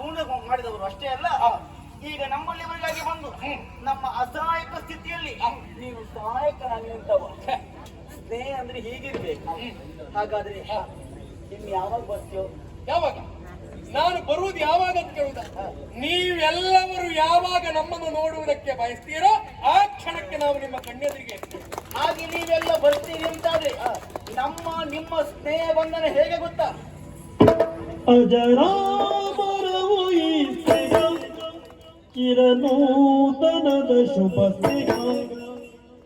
ಪೂರ್ಣ ಮಾಡಿದವರು ಅಷ್ಟೇ ಅಲ್ಲ, ಈಗ ನಮ್ಮಲ್ಲಿವರೆಗಾಗಿ ಬಂದು ನಮ್ಮ ಅಸಹಾಯಕ ಸ್ಥಿತಿಯಲ್ಲಿ ನೀನು ಸಹಾಯಕನಾಗಿ ನಿಂತವ. ಸ್ನೇಹ ಅಂದ್ರೆ ಹೀಗಿರ್ಬೇಕು. ಹಾಗಾದ್ರೆ ಇನ್ನು ಯಾವಾಗ ಬರ್ತೀಯೋ? ಯಾವಾಗ ನಾನು ಬರುವುದು ಯಾವಾಗ ಅಂತ ಕೇಳುದ? ನೀವೆಲ್ಲವರು ಯಾವಾಗ ನಮ್ಮನ್ನು ನೋಡುವುದಕ್ಕೆ ಬಯಸ್ತೀರೋ ಆ ಕ್ಷಣಕ್ಕೆ ನಾವು ನಿಮ್ಮ ಕಣ್ಣೆದುರಿಗೆ ಹಾಗೆ ನೀವೆಲ್ಲ ಬರ್ತೀರಿ ಅಂತಾದ್ರೆ ನಿಮ್ಮ ಸ್ನೇಹ ಬಂಧನ ಹೇಗೆ ಗೊತ್ತಾ? ಅಜರಾಮರವು ಈ ಸ್ನೇಹ ಚಿರನೂತನದ ಶುಭ ಸ್ನೇಹ,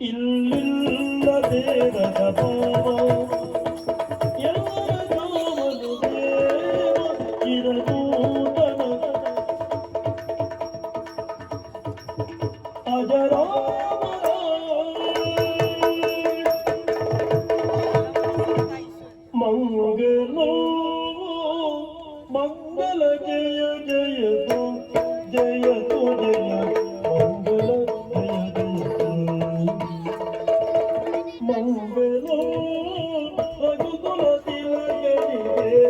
ಇಲ್ಲಿಲ್ಲ ದೇವರ ಭಾವ, ಎಲ್ಲರ ಕಾಮನು ದೇವ ಚಿರನೂತನ ಅಜರಾಮರ ಮಂಗಲೋ ಮಂಗಲ ಜಯ ಜಯತು ಜಯತು ಜಯ ಮಂಗಲ ಜಯ ಜಯತು ಮಂಗಲೋ ರಘುಕುಲ ತಿಲಕನಿಗೆ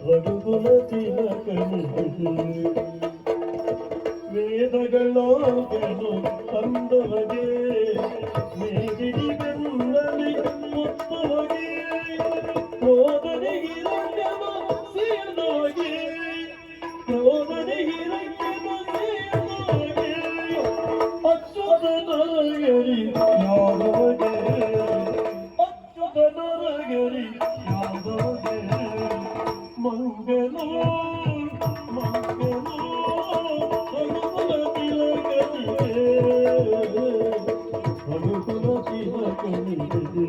ರಘುಕುಲ ತಿಲಕನಿಗೆ ವೇದಗಳೋಗನು ತಂದವಗೆ ಮೇದಿಡಿ ಬೆನ್ನಲಿ ಮುತ್ತವಗೆ ಕ್ರೋಧನಿಗಿರಂಗಮ ಸೇರ್ದವಗೆ ಕ್ರೋಧನಿಗಿರಂಗಮ ಸೇರ್ದವಗೆ ಅಚ್ಯುತನರಗರಿ ಯಾದವಗೆ ಅಚ್ಯುತನರಗರಿ ಯಾದವಗೆ ಮಂಗಲೋ ಮಂಗಲೋ ರಘುಕುಲ ತಿಲಕನಿಗೆ ರಘುಕುಲ ತಿಲಕನಿಗೆ